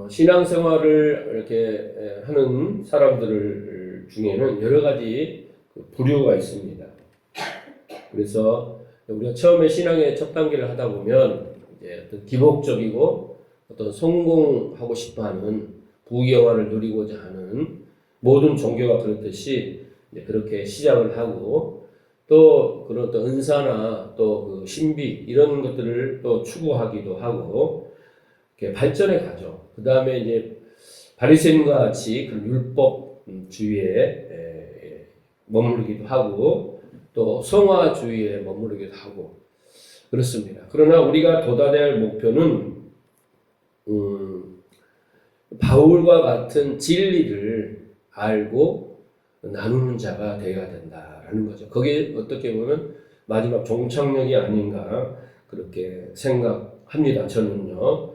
신앙생활을 이렇게 하는 사람들 중에는 여러 가지 부류가 있습니다. 그래서 우리가 처음에 신앙의 첫 단계를 하다 보면 이제 어떤 기복적이고 어떤 성공하고 싶어하는 부귀영화를 누리고자 하는 모든 종교가 그렇듯이 이제 그렇게 시작을 하고 또 그런 어떤 은사나 또 그 신비 이런 것들을 또 추구하기도 하고 이렇게 발전해 가죠. 그 다음에 이제 바리새인과 같이 그 율법주의에 머무르기도 하고 또 성화주의에 머무르기도 하고 그렇습니다. 그러나 우리가 도달해야 할 목표는 바울과 같은 진리를 알고 나누는 자가 되어야 된다라는 거죠. 그게 어떻게 보면 마지막 종착역이 아닌가 그렇게 생각합니다. 저는요.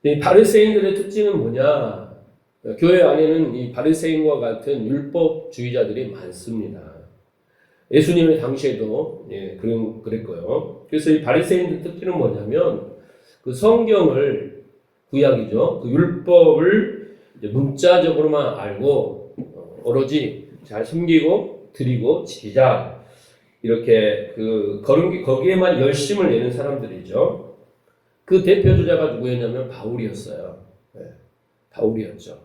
이 바리새인들의 특징은 뭐냐? 교회 안에는 이 바리새인과 같은 율법주의자들이 많습니다. 예수님의 당시에도 그랬고요. 그래서 이 바리새인들 특징은 뭐냐면 그 성경을 구약이죠. 그 율법을 문자적으로만 알고 오로지 잘 섬기고 드리고 지키자 이렇게 거기에만 열심을 내는 사람들이죠. 그 대표 주자가 누구였냐면 바울이었어요. 바울이었죠.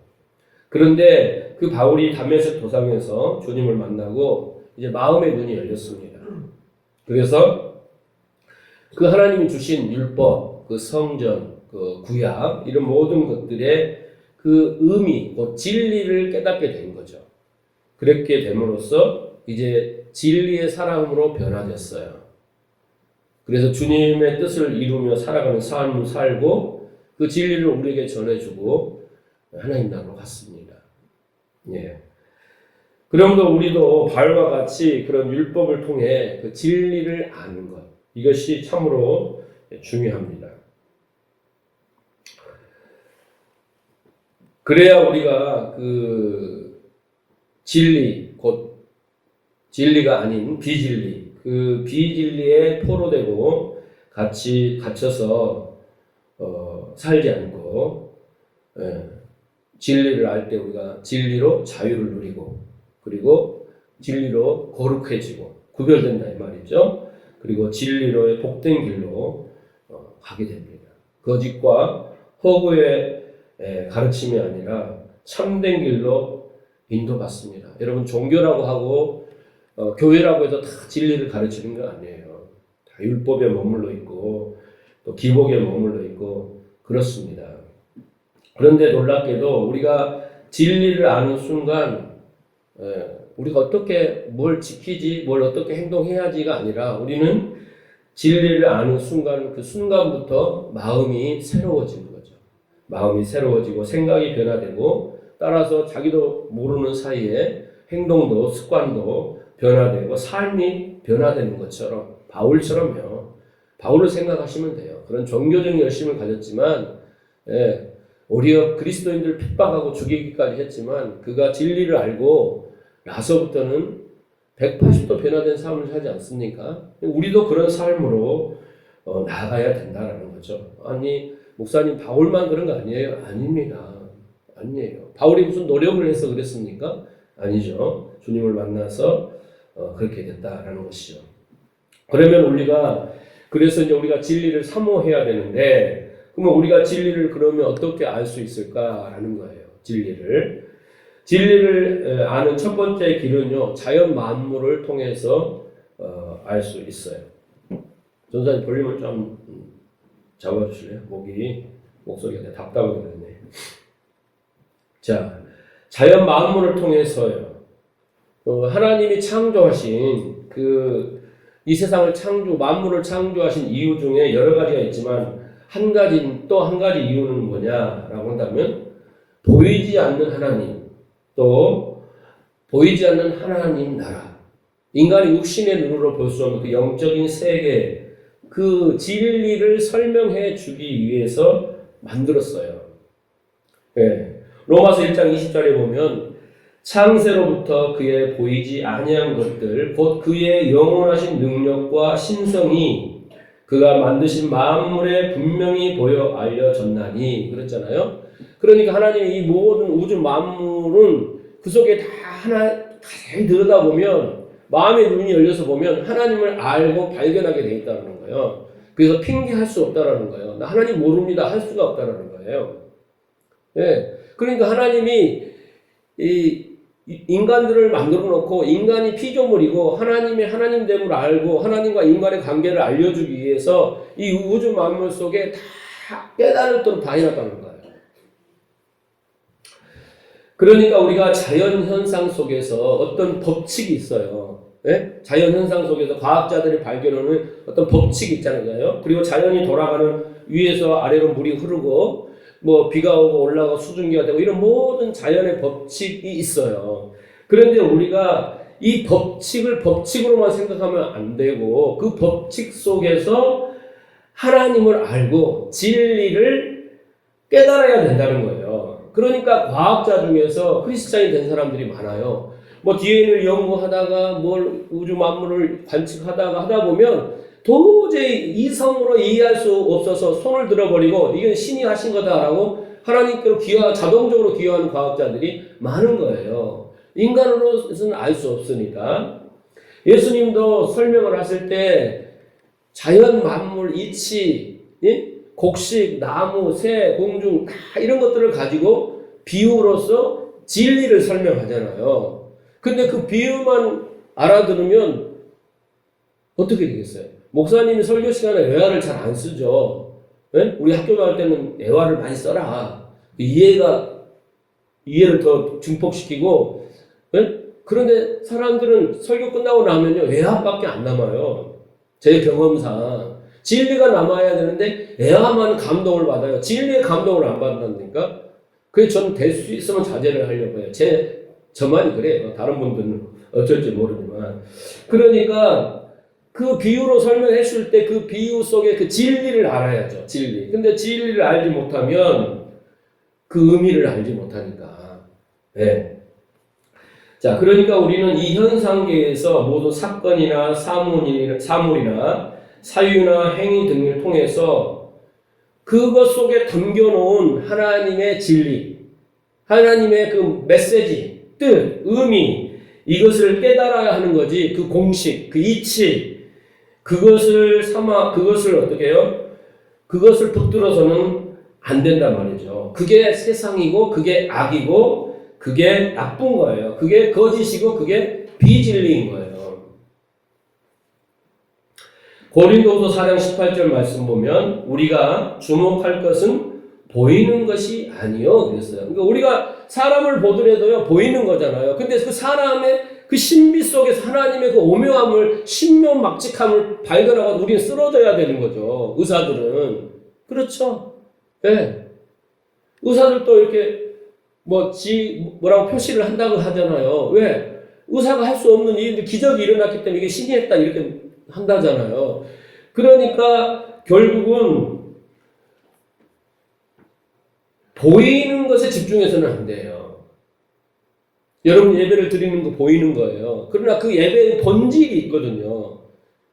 그런데 그 바울이 다메섹 도상에서 주님을 만나고 이제 마음의 눈이 열렸습니다. 그래서 그 하나님이 주신 율법, 그 성전, 그 구약 이런 모든 것들의 그 의미, 그 진리를 깨닫게 된 거죠. 그렇게 됨으로써 이제 진리의 사람으로 변화됐어요. 그래서 주님의 뜻을 이루며 살아가는 삶을 살고 그 진리를 우리에게 전해주고 하나님 나라로 갔습니다. 예. 그러므로 우리도 바울과 같이 그런 율법을 통해 그 진리를 아는 것 이것이 참으로 중요합니다. 그래야 우리가 그 진리 곧 진리가 아닌 비진리 그 비진리에 포로되고 같이 갇혀서 살지 않고 진리를 알 때 우리가 진리로 자유를 누리고 그리고 진리로 거룩해지고 구별된다 이 말이죠. 그리고 진리로의 복된 길로 가게 됩니다. 거짓과 허구의 가르침이 아니라 참된 길로 인도받습니다. 여러분 종교라고 하고 교회라고 해서 다 진리를 가르치는 거 아니에요. 다 율법에 머물러 있고 또 기복에 머물러 있고 그렇습니다. 그런데 놀랍게도 우리가 진리를 아는 순간 우리가 어떻게 뭘 지키지 뭘 어떻게 행동해야지가 아니라 우리는 진리를 아는 순간 그 순간부터 마음이 새로워지는 거죠. 마음이 새로워지고 생각이 변화되고 따라서 자기도 모르는 사이에 행동도 습관도 변화되고 삶이 변화되는 것처럼 바울처럼요. 바울을 생각하시면 돼요. 그런 종교적인 열심을 가졌지만 오히려 그리스도인들을 핍박하고 죽이기까지 했지만 그가 진리를 알고 나서부터는 180도 변화된 삶을 살지 않습니까? 우리도 그런 삶으로 나아가야 된다는 거죠. 아니 목사님 바울만 그런 거 아니에요? 아닙니다. 아니에요. 바울이 무슨 노력을 해서 그랬습니까? 아니죠. 주님을 만나서 그렇게 됐다라는 것이죠. 그러면 그래서 이제 우리가 진리를 사모해야 되는데 그러면 우리가 진리를 그러면 어떻게 알 수 있을까라는 거예요. 진리를 아는 첫 번째 길은요. 자연 만물을 통해서 알 수 있어요. 전사님 볼륨을 좀 잡아주실래요? 목소리가 답답하게 되네. 자, 자연 만물을 통해서요. 하나님이 창조하신 이 세상을 만물을 창조하신 이유 중에 여러 가지가 있지만 또 한 가지 이유는 뭐냐라고 한다면 보이지 않는 하나님 또 보이지 않는 하나님 나라 인간이 육신의 눈으로 볼 수 없는 그 영적인 세계 그 진리를 설명해 주기 위해서 만들었어요. 로마서 1장 20절에 보면 창세로부터 그의 보이지 아니한 것들 곧 그의 영원하신 능력과 신성이 그가 만드신 만물에 분명히 보여 알려졌나니 그랬잖아요. 그러니까 하나님의 이 모든 우주 만물은 그 속에 다 하나 자세히 들여다보면 마음의 눈이 열려서 보면 하나님을 알고 발견하게 돼 있다는 거예요. 그래서 핑계할 수 없다라는 거예요. 나 하나님 모릅니다 할 수가 없다라는 거예요. 예. 그러니까 하나님이 이 인간들을 만들어 놓고 인간이 피조물이고 하나님의 하나님됨을 알고 하나님과 인간의 관계를 알려주기 위해서 이 우주 만물 속에 다 깨달을도록 다 해놨다는 거예요. 그러니까 우리가 자연현상 속에서 어떤 법칙이 있어요. 예? 자연현상 속에서 과학자들이 발견하는 어떤 법칙이 있잖아요. 그리고 자연이 돌아가는 위에서 아래로 물이 흐르고 뭐 비가 오고 올라가고 수증기가 되고 이런 모든 자연의 법칙이 있어요. 그런데 우리가 이 법칙을 법칙으로만 생각하면 안 되고 그 법칙 속에서 하나님을 알고 진리를 깨달아야 된다는 거예요. 그러니까 과학자 중에서 크리스찬이 된 사람들이 많아요. 뭐 DNA를 연구하다가 뭘 우주 만물을 관측하다가 하다 보면 도저히 이성으로 이해할 수 없어서 손을 들어버리고 이건 신이 하신 거다라고 하나님께로 자동적으로 기여하는 과학자들이 많은 거예요. 인간으로서는 알 수 없으니까. 예수님도 설명을 하실 때 자연 만물 이치, 곡식, 나무, 새, 공중 다 이런 것들을 가지고 비유로서 진리를 설명하잖아요. 근데 그 비유만 알아들으면 어떻게 되겠어요? 목사님이 설교 시간에 외화를 잘 안 쓰죠. 네? 우리 학교 다닐 때는 외화를 많이 써라. 이해를 더 증폭시키고, 네? 그런데 사람들은 설교 끝나고 나면요, 외화밖에 안 남아요. 제 경험상. 진리가 남아야 되는데, 외화만 감동을 받아요. 진리의 감동을 안 받는다니까? 그래서 저는 될 수 있으면 자제를 하려고 해요. 저만이 그래요. 다른 분들은 어쩔지 모르지만. 그러니까, 그 비유로 설명했을 때 그 비유 속에 그 진리를 알아야죠. 진리. 근데 진리를 알지 못하면 그 의미를 알지 못하니까. 네. 자, 그러니까 우리는 이 현상계에서 모든 사건이나 사물이나 사유나 행위 등을 통해서 그것 속에 담겨놓은 하나님의 진리, 하나님의 그 메시지, 뜻, 의미, 이것을 깨달아야 하는 거지. 그 공식, 그 이치, 그것을 어떻게 해요? 그것을 붙들어서는 안 된단 말이죠. 그게 세상이고, 그게 악이고, 그게 나쁜 거예요. 그게 거짓이고, 그게 비진리인 거예요. 고린도후서 4장 18절 말씀 보면, 우리가 주목할 것은 보이는 것이 아니요. 그랬어요. 그러니까 우리가 사람을 보더라도요, 보이는 거잖아요. 근데 그 사람의 그 신비 속에서 하나님의 그 오묘함을, 신묘막직함을 발견하고 우리는 쓰러져야 되는 거죠. 의사들은. 그렇죠? 네. 의사들도 이렇게 뭐라고 표시를 한다고 하잖아요. 왜? 의사가 할 수 없는 일인데 기적이 일어났기 때문에 이게 신이 했다 이렇게 한다잖아요. 그러니까 결국은 보이는 것에 집중해서는 안 돼요. 여러분 예배를 드리는 거 보이는 거예요. 그러나 그 예배의 본질이 있거든요.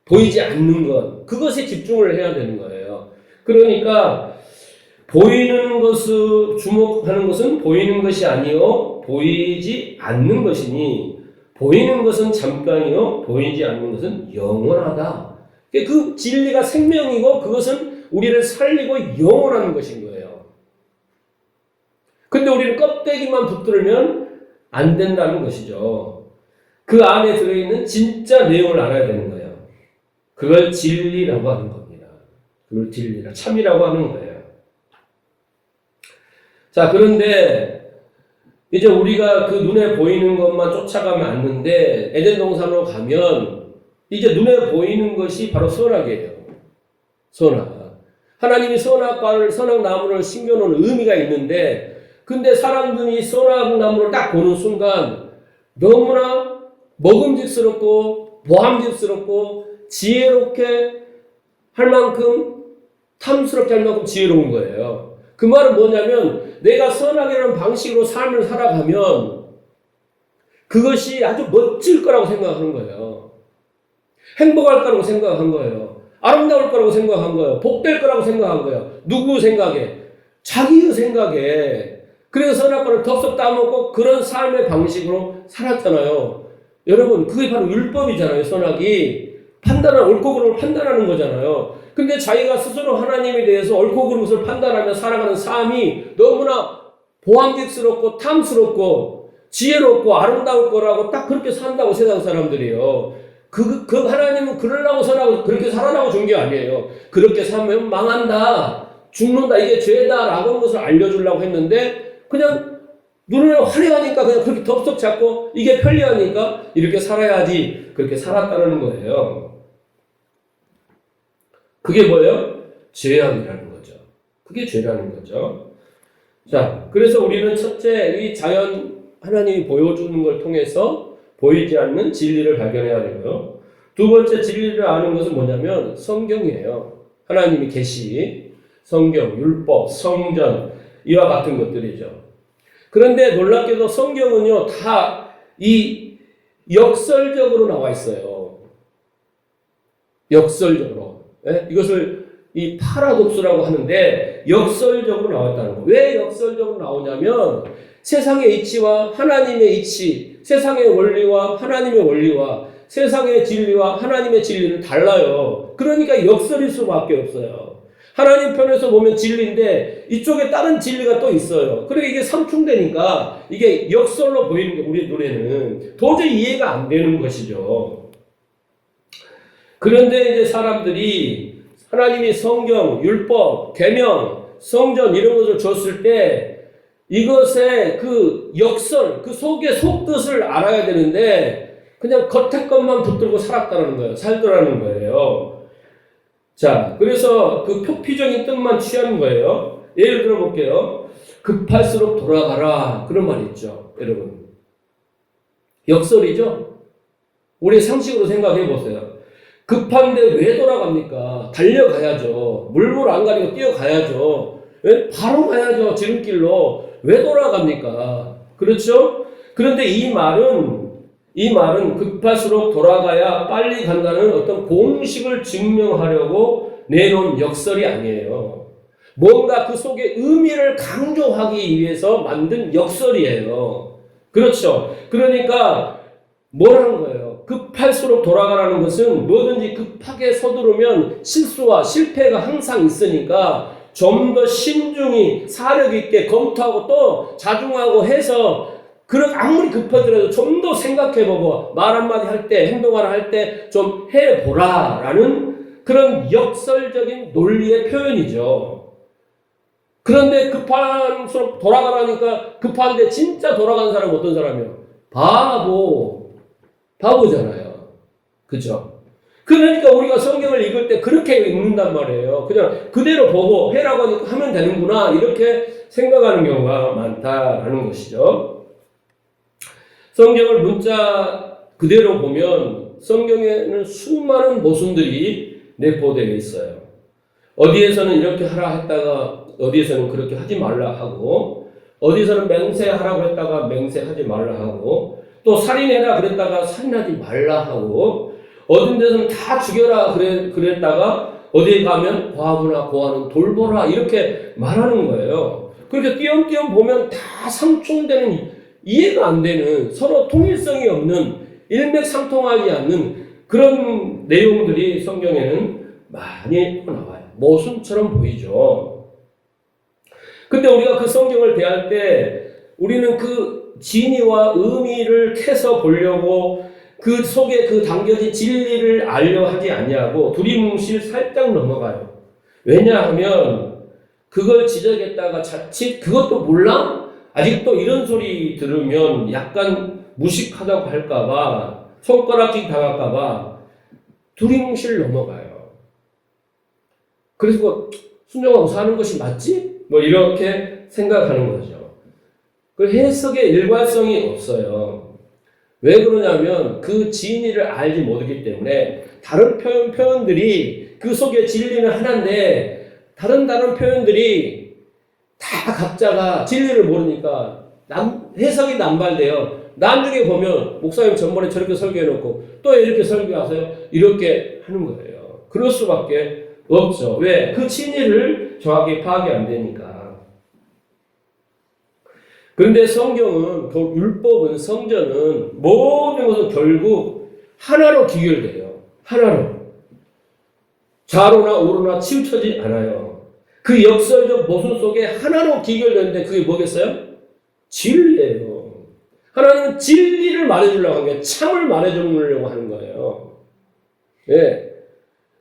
보이지 않는 것. 그것에 집중을 해야 되는 거예요. 그러니까 보이는 것을 주목하는 것은 보이는 것이 아니요 보이지 않는 것이니 보이는 것은 잠깐이요 보이지 않는 것은 영원하다. 그 진리가 생명이고 그것은 우리를 살리고 영원한 것인 거예요. 근데 우리는 껍데기만 붙들면 안 된다는 것이죠. 그 안에 들어있는 진짜 내용을 알아야 되는 거예요. 그걸 진리라고 하는 겁니다. 그걸 진리라, 참이라고 하는 거예요. 자, 그런데 이제 우리가 그 눈에 보이는 것만 쫓아가면 안 되는데 에덴 동산으로 가면 이제 눈에 보이는 것이 바로 선악이에요. 선악. 하나님이 선악나무를 심겨놓은 의미가 있는데 근데 사람들이 선악나무를 딱 보는 순간 너무나 먹음직스럽고 보함직스럽고 지혜롭게 할 만큼 탐스럽게 할 만큼 지혜로운 거예요. 그 말은 뭐냐면 내가 선악이라는 방식으로 삶을 살아가면 그것이 아주 멋질 거라고 생각하는 거예요. 행복할 거라고 생각한 거예요. 아름다울 거라고 생각한 거예요. 복될 거라고 생각한 거예요. 누구 생각에? 자기의 생각에. 그래서 선악과를 덥석 따먹고 그런 삶의 방식으로 살았잖아요. 여러분, 그게 바로 율법이잖아요. 선악이. 옳고 그름을 판단하는 거잖아요. 근데 자기가 스스로 하나님에 대해서 옳고 그른 것을 판단하며 살아가는 삶이 너무나 보암직스럽고 탐스럽고 지혜롭고 아름다울 거라고 딱 그렇게 산다고 세상 사람들이요. 그 하나님은 그러려고 선하고 그렇게 살아라고 준 게 아니에요. 그렇게 살면 망한다, 죽는다, 이게 죄다라고 하는 것을 알려주려고 했는데 그냥 눈을 화려하니까 그냥 그렇게 덥석 잡고 이게 편리하니까 이렇게 살아야지 그렇게 살았다는 거예요. 그게 뭐예요? 죄악이라는 거죠. 그게 죄라는 거죠. 자, 그래서 우리는 첫째, 이 자연 하나님이 보여주는 걸 통해서 보이지 않는 진리를 발견해야 되고요. 두 번째 진리를 아는 것은 뭐냐면 성경이에요. 하나님이 계시, 성경, 율법, 성전 이와 같은 것들이죠. 그런데 놀랍게도 성경은요, 다 이 역설적으로 나와 있어요. 역설적으로. 네? 이것을 이 파라독스라고 하는데 역설적으로 나왔다는 거. 왜 역설적으로 나오냐면 세상의 이치와 하나님의 이치, 세상의 원리와 하나님의 원리와 세상의 진리와 하나님의 진리는 달라요. 그러니까 역설일 수밖에 없어요. 하나님 편에서 보면 진리인데 이쪽에 다른 진리가 또 있어요. 그러니까 이게 상충되니까 이게 역설로 보이는 게 우리 눈에는 도저히 이해가 안 되는 것이죠. 그런데 이제 사람들이 하나님이 성경, 율법, 계명, 성전 이런 것을 줬을 때 이것의 그 역설, 그 속의 속뜻을 알아야 되는데 그냥 겉에 것만 붙들고 살았다는 거예요. 살더라는 거예요. 자, 그래서 그 표피적인 뜻만 취하는 거예요. 예를 들어 볼게요. 급할수록 돌아가라. 그런 말이 있죠. 여러분. 역설이죠? 우리 상식으로 생각해 보세요. 급한데 왜 돌아갑니까? 달려가야죠. 물불 안 가리고 뛰어가야죠. 바로 가야죠. 지름길로. 왜 돌아갑니까? 그렇죠? 그런데 이 말은 급할수록 돌아가야 빨리 간다는 어떤 공식을 증명하려고 내놓은 역설이 아니에요. 뭔가 그 속에 의미를 강조하기 위해서 만든 역설이에요. 그렇죠? 그러니까 뭐라는 거예요? 급할수록 돌아가라는 것은 뭐든지 급하게 서두르면 실수와 실패가 항상 있으니까 좀 더 신중히 사력 있게 검토하고 또 자중하고 해서 아무리 급하더라도 좀 더 생각해보고 말 한마디 할 때, 행동 하나 할 때 좀 해보라라는 그런 역설적인 논리의 표현이죠. 그런데 급할수록 돌아가라니까 급한데 진짜 돌아가는 사람은 어떤 사람이에요? 바보잖아요. 그죠? 그러니까 우리가 성경을 읽을 때 그렇게 읽는단 말이에요. 그냥 그대로 보고 해라고 하니까 하면 되는구나 이렇게 생각하는 경우가 많다라는 것이죠. 성경을 문자 그대로 보면 성경에는 수많은 모순들이 내포되어 있어요. 어디에서는 이렇게 하라 했다가 어디에서는 그렇게 하지 말라 하고 어디에서는 맹세하라고 했다가 맹세하지 말라 하고 또 살인해라 그랬다가 살인하지 말라 하고 어딘 데서는 다 죽여라 그랬다가 어디에 가면 과부나 고아는 돌보라 이렇게 말하는 거예요. 그렇게 띄엄띄엄 보면 다 상충되는 이해가 안 되는 서로 통일성이 없는 일맥상통하지 않는 그런 내용들이 성경에는 많이 나와요. 모순처럼 보이죠. 근데 우리가 그 성경을 대할 때 우리는 그 진의와 의미를 캐서 보려고 그 속에 그 담겨진 진리를 알려 하지 아니하고 두리뭉실 살짝 넘어가요. 왜냐하면 그걸 지적했다가 자칫 그것도 몰라? 아직도 이런 소리 들으면 약간 무식하다고 할까봐 손가락질 당할까봐 두리뭉실 넘어가요. 그래서 순종하고 사는 것이 맞지? 뭐 이렇게 생각하는 거죠. 그 해석의 일관성이 없어요. 왜 그러냐면 그 진리를 알지 못하기 때문에 다른 표현들이 그 속에 진리는 하나인데 다른 표현들이 다 각자가 진리를 모르니까 해석이 남발돼요. 나중에 보면 목사님 전번에 저렇게 설교해놓고 또 이렇게 설교하세요. 이렇게 하는 거예요. 그럴 수밖에 없죠. 왜? 그 진리를 정확히 파악이 안 되니까. 그런데 성경은, 그 율법은, 성전은 모든 것은 결국 하나로 귀결돼요. 하나로. 좌로나 우로나 치우쳐지지 않아요. 그 역설적 모순 속에 하나로 귀결되는데 그게 뭐겠어요? 진리예요. 하나님은 진리를 말해주려고 하는 게 참을 말해주려고 하는 거예요. 예.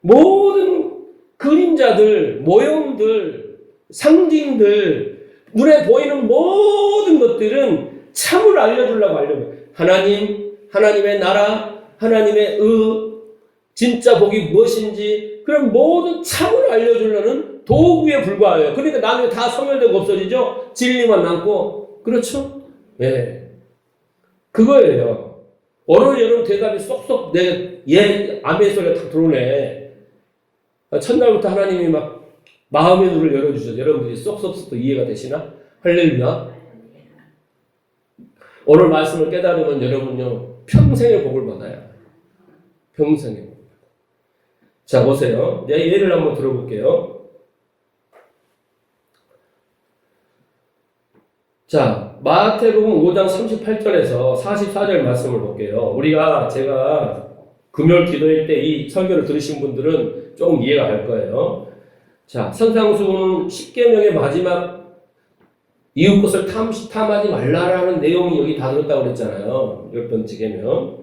모든 그림자들, 모형들, 상징들, 눈에 보이는 모든 것들은 참을 알려주려고 하려고. 하나님, 하나님의 나라, 하나님의 진짜 복이 무엇인지, 그런 모든 참을 알려주려는 도구에 불과해요. 그러니까 나중에 다 소멸되고 없어지죠? 진리만 남고. 그렇죠? 예. 그거예요. 오늘 여러분 대답이 쏙쏙 아멘 소리가 탁 들어오네. 첫날부터 하나님이 막 마음의 눈을 열어주셔서 여러분들이 쏙쏙 이해가 되시나? 할렐루야. 오늘 말씀을 깨달으면 여러분요, 평생의 복을 받아요. 평생의 복. 자, 보세요. 내가 예를 한번 들어볼게요. 자, 마태복음 5장 38절에서 44절 말씀을 볼게요. 제가 금요일 기도회 때 이 설교를 들으신 분들은 조금 이해가 갈 거예요. 자, 선상수훈은 10계명의 마지막 이웃 것을 탐하지 말라라는 내용이 여기 다 들었다고 그랬잖아요. 10번째 계명.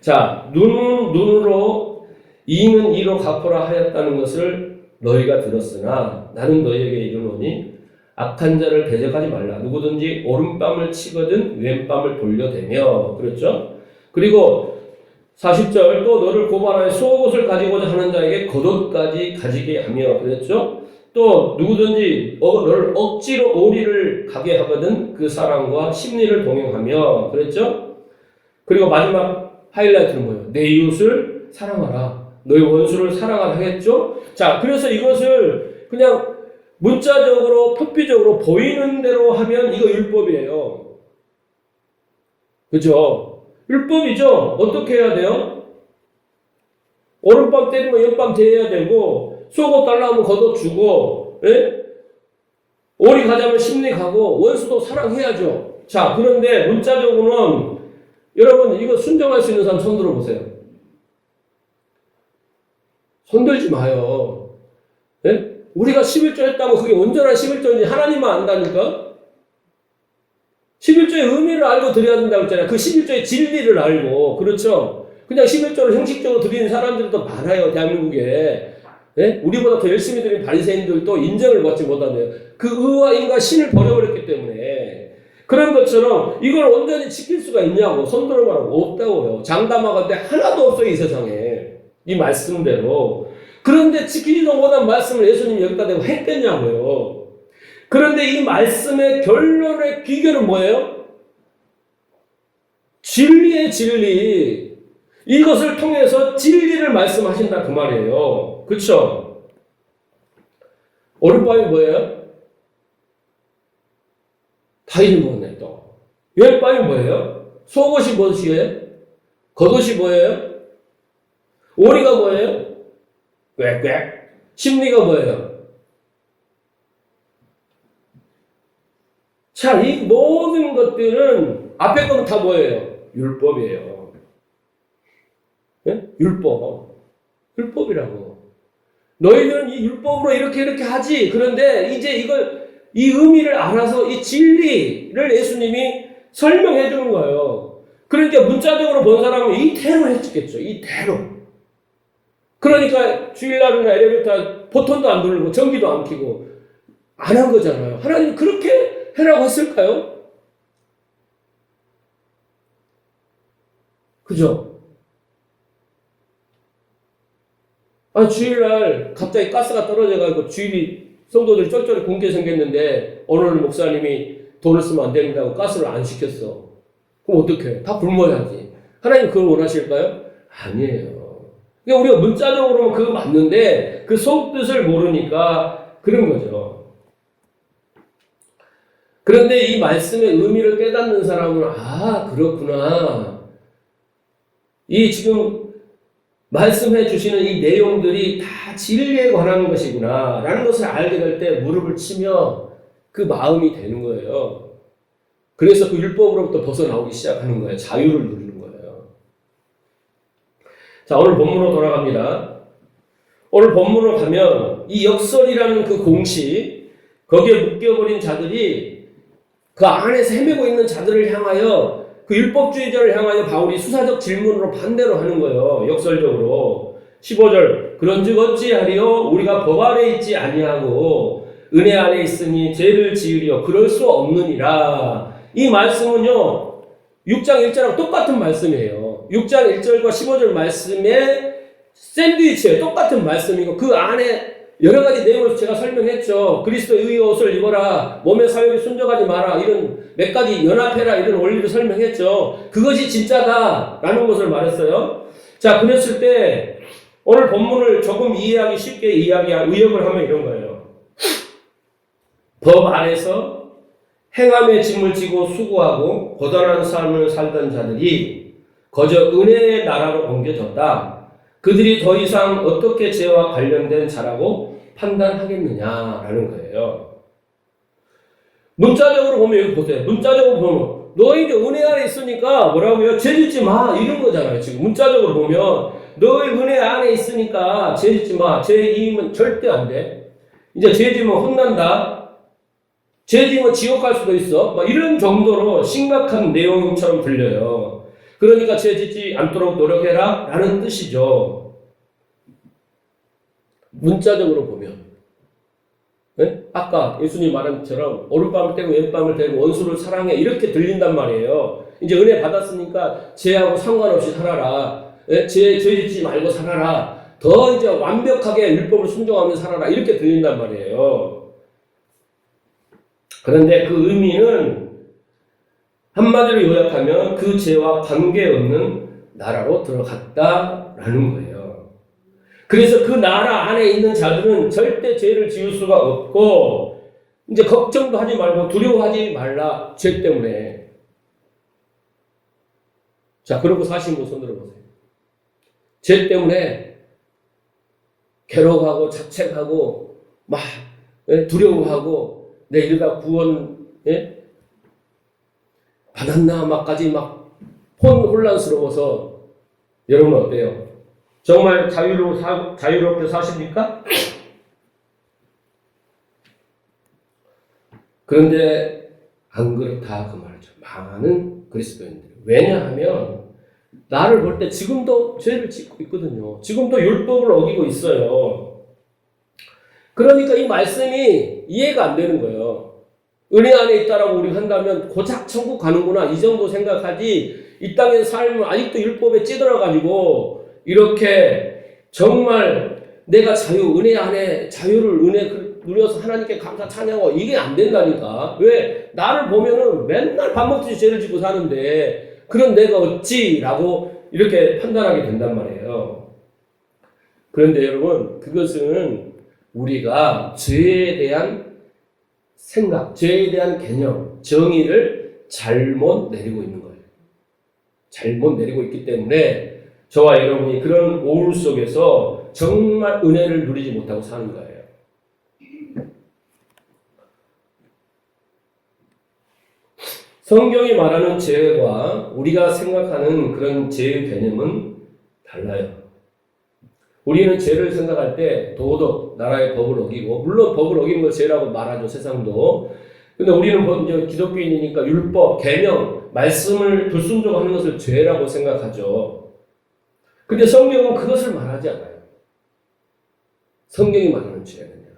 자, 눈으로 이는 이로 갚으라 하였다는 것을 너희가 들었으나 나는 너희에게 이르노니 악한 자를 대적하지 말라. 누구든지 오른뺨을 치거든 왼뺨을 돌려대며. 그렇죠? 그리고 40절 또 너를 고발하여 속옷을 가지고자 하는 자에게 겉옷까지 가지게 하며. 그랬죠? 또 누구든지 너를 억지로 오리를 가게 하거든 그 사람과 심리를 동행하며. 그랬죠? 그리고 마지막 하이라이트는 뭐예요? 내 이웃을 사랑하라. 너의 원수를 사랑하라 하겠죠? 자, 그래서 이것을 그냥 문자적으로, 표피적으로 보이는 대로 하면 이거 율법이에요. 그죠? 율법이죠? 어떻게 해야 돼요? 오른밤 때리면 왼밤 대해야 되고, 속옷 달라면 겉옷 주고, 예? 오리 가자면 심리 가고, 원수도 사랑해야죠. 자, 그런데 문자적으로는 여러분 이거 순종할 수 있는 사람 손 들어보세요. 손 들지 마요. 예? 우리가 11조 했다고 그게 온전한 11조인지 하나님만 안다니까? 11조의 의미를 알고 드려야 된다고 했잖아요. 그 11조의 진리를 알고. 그렇죠? 그냥 11조를 형식적으로 드리는 사람들도 많아요, 대한민국에. 네? 우리보다 더 열심히 드린 바리새인들도 인정을 받지 못하네요. 그 의와 인과 신을 버려버렸기 때문에. 그런 것처럼 이걸 온전히 지킬 수가 있냐고. 손들어봐라고. 없다고요. 장담하갈 때 하나도 없어요, 이 세상에. 이 말씀대로. 그런데 지키지도 못한 말씀을 예수님이 여기다 대고 했겠냐고요. 그런데 이 말씀의 결론의 비결은 뭐예요? 진리의 진리. 이것을 통해서 진리를 말씀하신다 그 말이에요. 그렇죠? 오른밤이 뭐예요? 다 잊어먹었네 또. 왼밤이 뭐예요? 속옷이 무엇이에요? 겉옷이 뭐예요? 오리가 뭐예요? 꽥꽥. 심리가 뭐예요? 자, 이 모든 것들은 앞에 거는 다 뭐예요? 율법이에요. 예? 율법. 율법이라고. 너희들은 이 율법으로 이렇게 하지. 그런데 이제 이 의미를 알아서 이 진리를 예수님이 설명해 주는 거예요. 그러니까 문자적으로 본 사람은 이대로 했겠죠. 이대로. 그러니까 주일날이나 엘리베이터 버튼도 안 누르고 전기도 안 켜고 안 한 거잖아요. 하나님 그렇게 해라고 했을까요? 그죠? 주일날 갑자기 가스가 떨어져가지고 주일이 성도들이 쫄쫄이 굶게 생겼는데 오늘 목사님이 돈을 쓰면 안 된다고 가스를 안 시켰어. 그럼 어떡해? 다 굶어야지. 하나님 그걸 원하실까요? 아니에요. 그러니까 우리가 문자적으로는 그거 맞는데 그 속뜻을 모르니까 그런 거죠. 그런데 이 말씀의 의미를 깨닫는 사람은 그렇구나. 이 지금 말씀해 주시는 이 내용들이 다 진리에 관한 것이구나 라는 것을 알게 될 때 무릎을 치며 그 마음이 되는 거예요. 그래서 그 율법으로부터 벗어나오기 시작하는 거예요. 자유를 누리는 거예요. 자, 오늘 본문으로 돌아갑니다. 오늘 본문으로 가면 이 역설이라는 그 공식, 거기에 묶여버린 자들이 그 안에서 헤매고 있는 자들을 향하여, 그 율법주의자를 향하여 바울이 수사적 질문으로 반대로 하는 거예요. 역설적으로. 15절, 그런즉 어찌하리요? 우리가 법 아래 있지 아니하고 은혜 안에 있으니 죄를 지으리요? 그럴 수 없느니라. 이 말씀은요, 6장 1절하고 똑같은 말씀이에요. 6장 1절과 15절 말씀에 샌드위치예요. 똑같은 말씀이고 그 안에 여러 가지 내용을 제가 설명했죠. 그리스도의 의의 옷을 입어라. 몸의 사욕에 순종하지 마라. 이런 몇 가지 연합해라. 이런 원리를 설명했죠. 그것이 진짜다라는 것을 말했어요. 자, 그랬을 때 오늘 본문을 조금 이해하기 쉽게 의역을 하면 이런 거예요. 법 안에서 행함의 짐을 지고 수고하고 고단한 삶을 살던 자들이 거저 은혜의 나라로 옮겨졌다. 그들이 더 이상 어떻게 죄와 관련된 자라고 판단하겠느냐라는 거예요. 문자적으로 보면 여기 보세요. 문자적으로 보면 너 이제 은혜 안에 있으니까 뭐라고요? 죄 짓지 마 이런 거잖아요. 지금 문자적으로 보면 너의 은혜 안에 있으니까 죄 짓지 마. 죄 이임은 절대 안 돼. 이제 죄 지면 혼난다. 죄 지면 지옥 갈 수도 있어. 막 이런 정도로 심각한 내용처럼 들려요. 그러니까 죄 짓지 않도록 노력해라 라는 뜻이죠. 문자적으로 보면. 네? 아까 예수님 말한 것처럼 오른밤을 떼고 왼밤을 떼고 원수를 사랑해 이렇게 들린단 말이에요. 이제 은혜 받았으니까 죄하고 상관없이 살아라. 네? 죄 짓지 말고 살아라. 더 이제 완벽하게 율법을 순종하며 살아라. 이렇게 들린단 말이에요. 그런데 그 의미는 한마디로 요약하면 그 죄와 관계없는 나라로 들어갔다라는 거예요. 그래서 그 나라 안에 있는 자들은 절대 죄를 지을 수가 없고 이제 걱정도 하지 말고 두려워하지 말라. 죄 때문에. 자, 그러고 사신 분 손 들어보세요. 죄 때문에 괴로워하고 자책하고 막 두려워하고 내 이러다 구원 받았나 막까지 막 혼란스러워서 여러분 어때요? 정말 자유롭게 사십니까? 그런데 안 그렇다 그 말이죠. 많은 그리스도인들. 왜냐하면 나를 볼 때 지금도 죄를 짓고 있거든요. 지금도 율법을 어기고 있어요. 그러니까 이 말씀이 이해가 안 되는 거예요. 은혜 안에 있다라고 우리가 한다면 고작 천국 가는구나 이 정도 생각하지 이 땅의 삶을 아직도 율법에 찌들어가지고 이렇게 정말 내가 은혜 안에 은혜 누려서 하나님께 감사 찬양하고 이게 안 된다니까. 왜? 나를 보면은 맨날 밥 먹듯이 죄를 짓고 사는데 그런 내가 어찌라고 이렇게 판단하게 된단 말이에요. 그런데 여러분 그것은 우리가 죄에 대한 생각, 죄에 대한 개념, 정의를 잘못 내리고 있는 거예요. 잘못 내리고 있기 때문에 저와 여러분이 그런 오울 속에서 정말 은혜를 누리지 못하고 사는 거예요. 성경이 말하는 죄와 우리가 생각하는 그런 죄의 개념은 달라요. 우리는 죄를 생각할 때 도덕, 나라의 법을 어기고 물론 법을 어기는 걸 죄라고 말하죠. 세상도. 근데 우리는 이제 기독교인이니까 율법, 계명, 말씀을 불순종하는 것을 죄라고 생각하죠. 근데 성경은 그것을 말하지 않아요. 성경이 말하는 죄는요.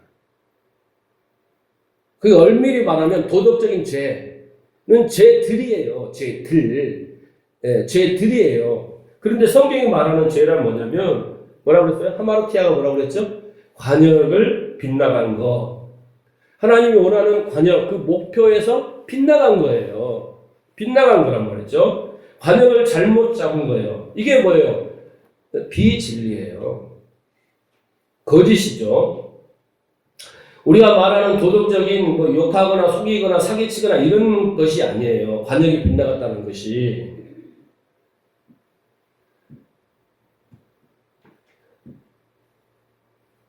그 얼밀히 말하면 도덕적인 죄는 죄들이에요. 죄들. 네, 죄들이에요. 그런데 성경이 말하는 죄란 뭐냐면 뭐라고 그랬어요? 하마르티아가 뭐라고 그랬죠? 관역을 빗나간 거. 하나님이 원하는 관역, 그 목표에서 빗나간 거예요. 빗나간 거란 말이죠. 관역을 잘못 잡은 거예요. 이게 뭐예요? 비진리예요. 거짓이죠. 우리가 말하는 도덕적인 욕하거나 속이거나 사기치거나 이런 것이 아니에요. 관역이 빗나갔다는 것이.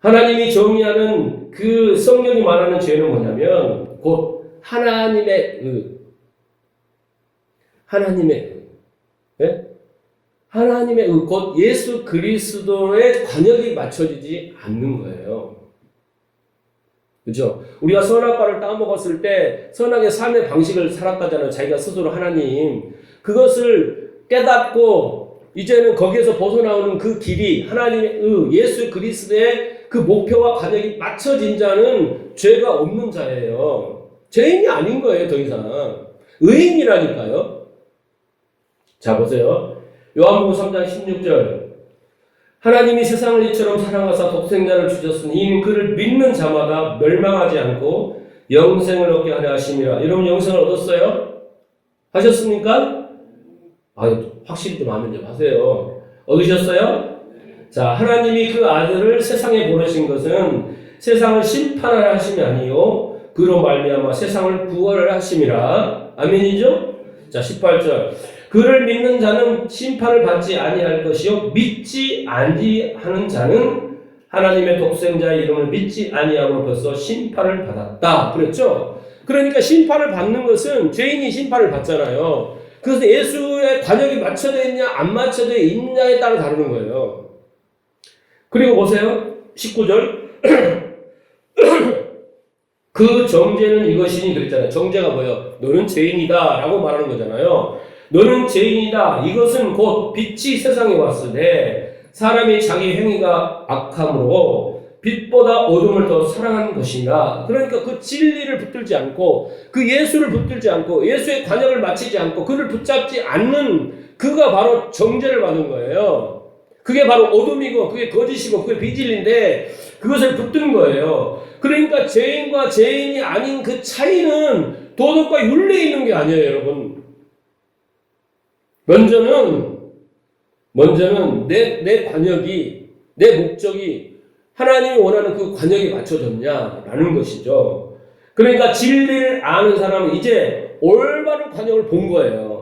하나님이 정의하는 그 성경이 말하는 죄는 뭐냐면 곧 하나님의 하나님의 곧 예수 그리스도의 관역이 맞춰지지 않는 거예요. 그죠? 우리가 선악과를 따먹었을 때 선악의 삶의 방식을 살았다잖아요. 자기가 스스로 하나님. 그것을 깨닫고 이제는 거기에서 벗어나오는 그 길이 하나님의 예수 그리스도의 그 목표와 관역이 맞춰진 자는 죄가 없는 자예요. 죄인이 아닌 거예요, 더 이상. 의인이라니까요. 자, 보세요. 요한복음 3장 16절. 하나님이 세상을 이처럼 사랑하사 독생자를 주셨으니 이는 그를 믿는 자마다 멸망하지 않고 영생을 얻게 하려 하심이라. 여러분 영생을 얻었어요? 하셨습니까? 확실히 좀 아멘 좀 하세요. 얻으셨어요? 자, 하나님이 그 아들을 세상에 보내신 것은 세상을 심판하려 하심이 아니요 그로 말미암아 세상을 구원하려 하심이라. 아멘이죠? 자, 18절. 그를 믿는 자는 심판을 받지 아니할 것이요 믿지 아니하는 자는 하나님의 독생자의 이름을 믿지 아니함으로 벌써 심판을 받았다. 그랬죠? 그러니까 심판을 받는 것은 죄인이 심판을 받잖아요. 그래서 예수의 관역이 맞춰져 있냐 안 맞춰져 있냐에 따라 다르는 거예요. 그리고 보세요. 19절. 그 정죄는 이것이니 그랬잖아요. 정죄가 뭐예요? 너는 죄인이다 라고 말하는 거잖아요. 너는 죄인이다. 이것은 곧 빛이 세상에 왔을 때 사람이 자기 행위가 악함으로 빛보다 어둠을 더 사랑하는 것이라. 그러니까 그 진리를 붙들지 않고 그 예수를 붙들지 않고 예수의 관역을 맞추지 않고 그를 붙잡지 않는 그가 바로 정죄를 받은 거예요. 그게 바로 어둠이고 그게 거짓이고 그게 비진리인데 그것을 붙든 거예요. 그러니까 죄인과 죄인이 아닌 그 차이는 도덕과 윤리에 있는 게 아니에요, 여러분. 먼저는 내 관역이, 내 목적이 하나님이 원하는 그 관역에 맞춰졌냐라는 것이죠. 그러니까 진리를 아는 사람은 이제 올바른 관역을 본 거예요.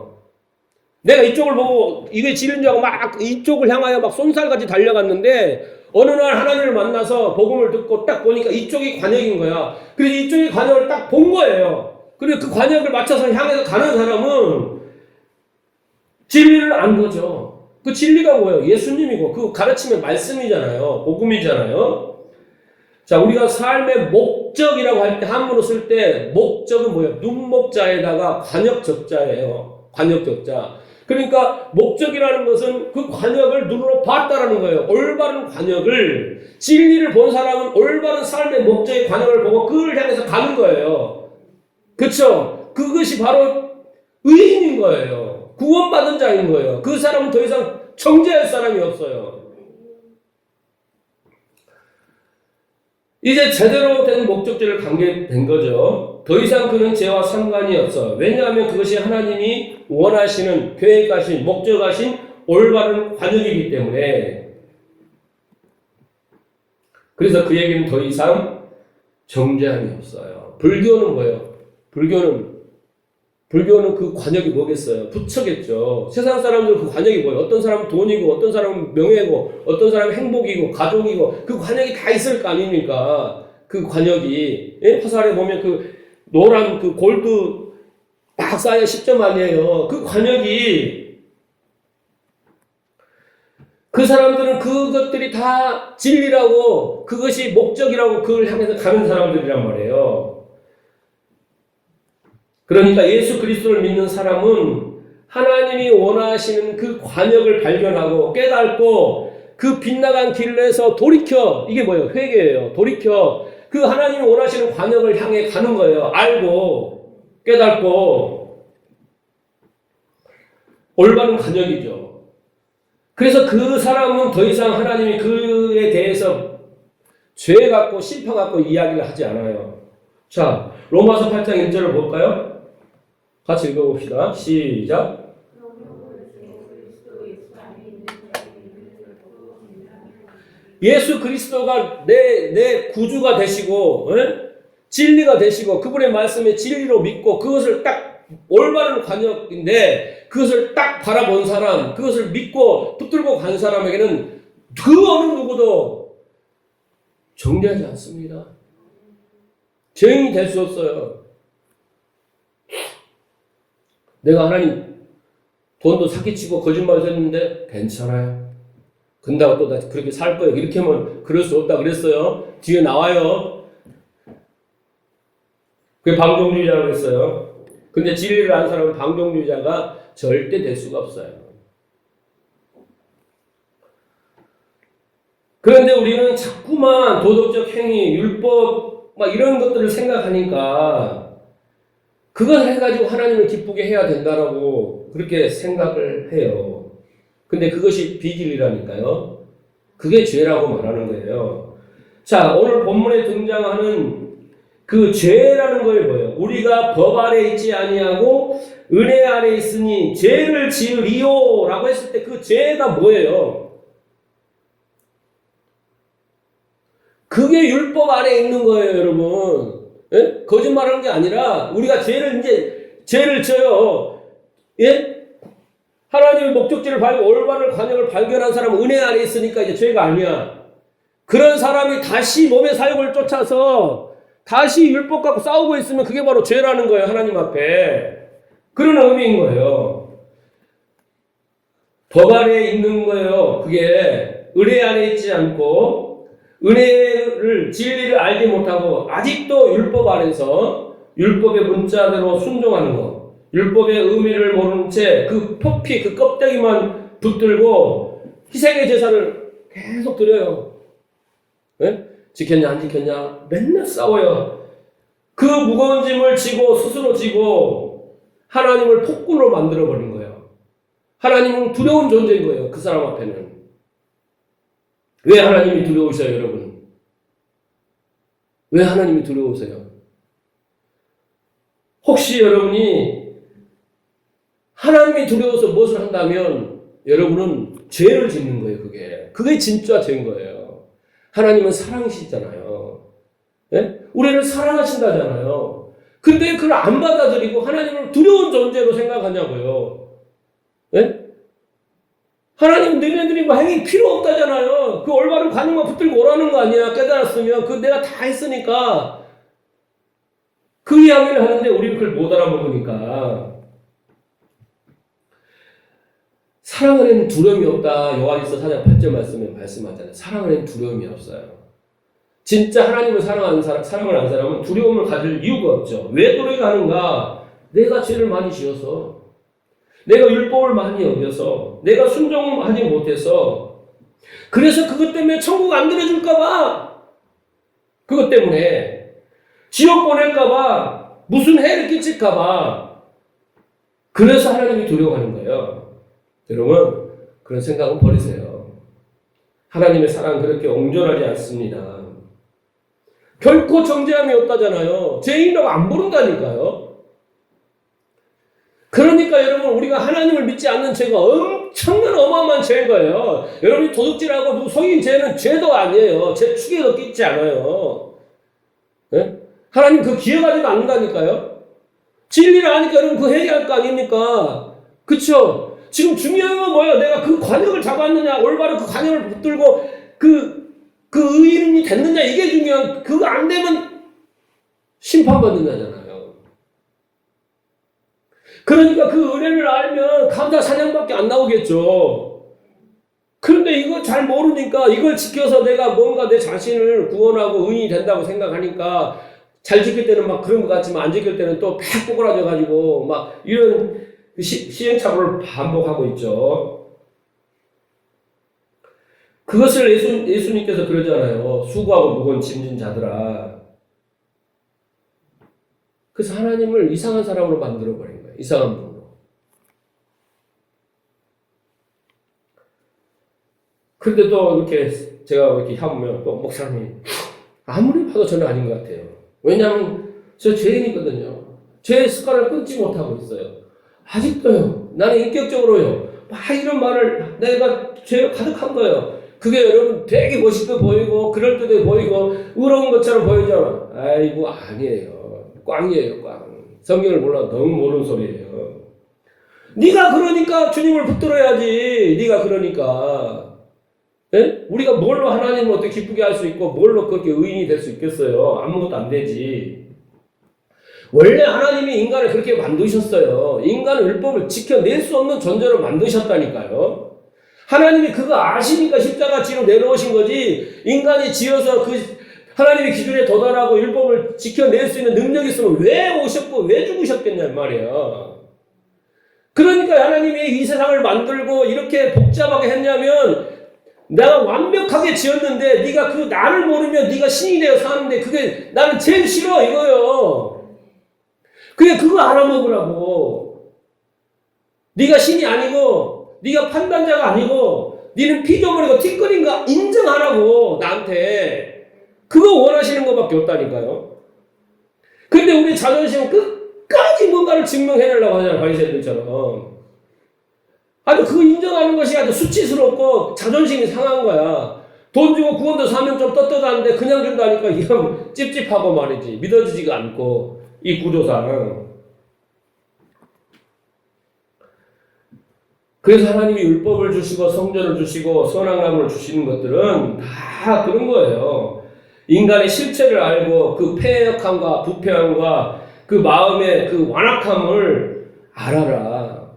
내가 이쪽을 보고 이게 진리인 줄 알고 막 이쪽을 향하여 막 쏜살같이 달려갔는데 어느 날 하나님을 만나서 복음을 듣고 딱 보니까 이쪽이 관역인 거야. 그래서 이쪽이 관역을 딱 본 거예요. 그리고 그 관역을 맞춰서 향해서 가는 사람은 진리를 안 거죠. 그 진리가 뭐예요? 예수님이고 그 가르침의 말씀이잖아요. 복음이잖아요. 자, 우리가 삶의 목적이라고 할 때 한문으로 쓸 때 목적은 뭐예요? 눈목자에다가 관역적자예요. 관역적자. 그러니까 목적이라는 것은 그 관역을 눈으로 봤다라는 거예요. 올바른 관역을 진리를 본 사람은 올바른 삶의 목적의 관역을 보고 그를 향해서 가는 거예요. 그렇죠? 그것이 바로 의인인 거예요. 구원받은 자인 거예요. 그 사람은 더 이상 정죄할 사람이 없어요. 이제 제대로 된 목적지를 가게 된 거죠. 더 이상 그는 죄와 상관이 없어. 왜냐하면 그것이 하나님이 원하시는, 계획하신, 목적하신 올바른 관역이기 때문에. 그래서 그에게는 더 이상 정죄함이 없어요. 불교는 뭐예요? 불교는 그 관역이 뭐겠어요? 부처겠죠. 세상 사람들은 그 관역이 뭐예요? 어떤 사람은 돈이고, 어떤 사람은 명예고, 어떤 사람은 행복이고, 가족이고, 그 관역이 다 있을 거 아닙니까? 그 관역이. 예? 화살에 보면 그 노란 그 골드 딱 쌓여 10점 아니에요. 그 관역이. 그 사람들은 그것들이 다 진리라고, 그것이 목적이라고 그걸 향해서 가는 사람들이란 말이에요. 그러니까 예수 그리스도를 믿는 사람은 하나님이 원하시는 그 관역을 발견하고 깨닫고 그 빗나간 길에서 돌이켜, 이게 뭐예요? 회개예요. 돌이켜 그 하나님이 원하시는 관역을 향해 가는 거예요. 알고 깨닫고 올바른 관역이죠. 그래서 그 사람은 더 이상 하나님이 그에 대해서 죄 갖고 심판 갖고 이야기를 하지 않아요. 자, 로마서 8장 1절을 볼까요? 같이 읽어봅시다. 시작. 예수 그리스도가 내 구주가 되시고, 진리가 되시고, 그분의 말씀에 진리로 믿고, 그것을 딱 올바른 관역인데, 그것을 딱 바라본 사람, 그것을 믿고 붙들고 간 사람에게는 그 어느 누구도 정죄하지 않습니다. 죄인이 될 수 없어요. 내가 하나님 돈도 사기치고 거짓말을 했는데 괜찮아요. 근다고 또 다시 그렇게 살 거예요. 이렇게 하면 그럴 수 없다 그랬어요. 뒤에 나와요. 그게 방종주의자라고 했어요. 근데 진리를 아는 사람은 방종주의자가 절대 될 수가 없어요. 그런데 우리는 자꾸만 도덕적 행위, 율법 막 이런 것들을 생각하니까 그걸 해가지고 하나님을 기쁘게 해야 된다라고 그렇게 생각을 해요. 근데 그것이 비진리라니까요. 그게 죄라고 말하는 거예요. 자, 오늘 본문에 등장하는 그 죄라는 걸 뭐예요? 우리가 법 아래 있지 아니하고 은혜 아래 있으니 죄를 지으리오라고 했을 때 그 죄가 뭐예요? 그게 율법 아래 있는 거예요, 여러분. 예? 거짓말하는 게 아니라 우리가 죄를 져요. 예? 하나님의 목적지를 발견, 올바른 관역을 발견한 사람은 은혜 아래 있으니까 이제 죄가 아니야. 그런 사람이 다시 몸의 사욕을 쫓아서 다시 율법 갖고 싸우고 있으면 그게 바로 죄라는 거예요, 하나님 앞에. 그런 의미인 거예요. 법 아래에 있는 거예요. 그게 은혜 안에 있지 않고 은혜를 진리를 알지 못하고 아직도 율법 아래서 율법의 문자대로 순종하는 거. 율법의 의미를 모르는 채 그 표피, 그 껍데기만 붙들고 희생의 제사를 계속 드려요. 네? 지켰냐 안 지켰냐 맨날 싸워요. 그 무거운 짐을 지고 스스로 지고 하나님을 폭군으로 만들어버린 거예요. 하나님은 두려운 존재인 거예요. 그 사람 앞에는. 왜 하나님이 두려우세요, 여러분? 왜 하나님이 두려우세요? 혹시 여러분이 하나님이 두려워서 무엇을 한다면 여러분은 죄를 짓는 거예요. 그게 진짜 죄인 거예요. 하나님은 사랑이시잖아요. 예? 우리를 사랑하신다잖아요. 근데 그걸 안 받아들이고 하나님을 두려운 존재로 생각하냐고요. 예? 하나님 너네들이 뭐 행위 필요 없다잖아요. 그 올바른 관용만 붙들고 오라는 거 아니야. 깨달았으면 그 내가 다 했으니까 그 이야기를 하는데 우리는 그걸 못 알아먹으니까. 사랑 안에는 두려움이 없다. 요한일서 4장 8절 말씀에 말씀하잖아요. 사랑 안에는 두려움이 없어요. 진짜 하나님을 사랑하는 사람, 사랑을 하는 사람은 두려움을 가질 이유가 없죠. 왜 두려움이 가는가? 내가 죄를 많이 지어서, 내가 율법을 많이 어겨서, 내가 순종하지 못해서, 그래서 그것 때문에 천국 안 들어줄까봐, 그것 때문에 지옥 보낼까봐, 무슨 해를 끼칠까봐, 그래서 하나님이 두려워하는 거예요. 여러분, 그런 생각은 버리세요. 하나님의 사랑은 그렇게 옹졸하지 않습니다. 결코 정죄함이 없다잖아요. 죄인이라고 안 부른다니까요. 그러니까 여러분, 우리가 하나님을 믿지 않는 죄가 엄청난 어마어마한 죄인 거예요. 여러분이 도둑질하고 누구 속인 죄는 죄도 아니에요. 죄 축에도 끼지 않아요. 네? 하나님 그 기억하지도 않는다니까요. 진리를 아니까 여러분 그 해결할 거 아닙니까? 그쵸? 지금 중요한 건 뭐예요? 내가 그 관역을 잡았느냐, 올바른 그 관역을 붙들고 그 의인이 됐느냐, 이게 중요한, 그거 안 되면 심판받는다잖아요. 그러니까 그 은혜를 알면 감사 찬양밖에 안 나오겠죠. 그런데 이거 잘 모르니까 이걸 지켜서 내가 뭔가 내 자신을 구원하고 의인이 된다고 생각하니까 잘 지킬 때는 막 그런 것 같지만 안 지킬 때는 또 팍 꼬꾸라져가지고 막 이런 시행착오를 반복하고 있죠. 그것을 예수님께서 그러잖아요. 수고하고 무거운 짐진 자들아. 그래서 하나님을 이상한 사람으로 만들어버린 거예요. 이상한 분으로. 그런데 또 이렇게 제가 이렇게 하면 또 목사님이 아무리 봐도 저는 아닌 것 같아요. 왜냐하면 저 죄인이거든요. 죄의 습관을 끊지 못하고 있어요. 아직도요. 나는 인격적으로요. 막 이런 말을 내가 죄가 가득한 거예요. 그게 여러분 되게 멋있게 보이고 그럴듯해 보이고 의로운 것처럼 보이죠. 아이고 아니에요. 꽝이에요. 꽝. 성경을 몰라 너무 모르는 소리예요. 네가 그러니까 주님을 붙들어야지. 네가 그러니까. 예? 우리가 뭘로 하나님을 어떻게 기쁘게 할 수 있고 뭘로 그렇게 의인이 될 수 있겠어요? 아무것도 안 되지. 원래 하나님이 인간을 그렇게 만드셨어요. 인간은 율법을 지켜낼 수 없는 존재로 만드셨다니까요. 하나님이 그거 아시니까 십자가 지로 내려오신 거지. 인간이 지어서 그 하나님의 기준에 도달하고 율법을 지켜낼 수 있는 능력이 있으면 왜 오셨고 왜 죽으셨겠냐 말이야. 그러니까 하나님이 이 세상을 만들고 이렇게 복잡하게 했냐면 내가 완벽하게 지었는데 네가 그 나를 모르면 네가 신이 되어 사는데 그게 나는 제일 싫어 이거요. 그게 그거 알아먹으라고. 네가 신이 아니고 네가 판단자가 아니고 네는 피조물이고 티끌인 거 인정하라고 나한테. 그거 원하시는 것밖에 없다니까요. 근데 우리 자존심은 끝까지 뭔가를 증명해내려고 하잖아요. 바리새인들처럼. 아주 그거 인정하는 것이 아주 수치스럽고 자존심이 상한 거야. 돈 주고 구원도 사면 좀 떳떳한데 그냥 준다니까 이건 찝찝하고 말이지. 믿어지지가 않고 이 구조상. 그래서 하나님이 율법을 주시고 성전을 주시고 선악나무를 주시는 것들은 다 그런 거예요. 인간의 실체를 알고 그 패역함과 부패함과 그 마음의 그 완악함을 알아라.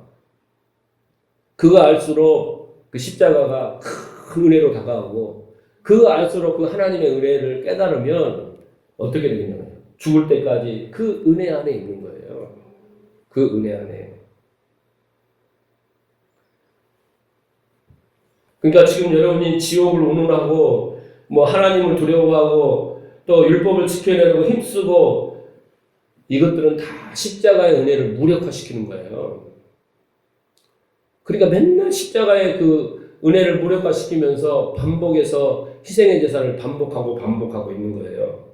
그거 알수록 그 십자가가 큰 은혜로 다가오고 그거 알수록 그 하나님의 은혜를 깨달으면 어떻게 되겠냐고요. 죽을 때까지 그 은혜 안에 있는 거예요. 그 은혜 안에. 그러니까 지금 여러분이 지옥을 운운하고 뭐 하나님을 두려워하고 또 율법을 지켜내려고 힘쓰고 이것들은 다 십자가의 은혜를 무력화시키는 거예요. 그러니까 맨날 십자가의 그 은혜를 무력화시키면서 반복해서 희생의 제사를 반복하고 있는 거예요.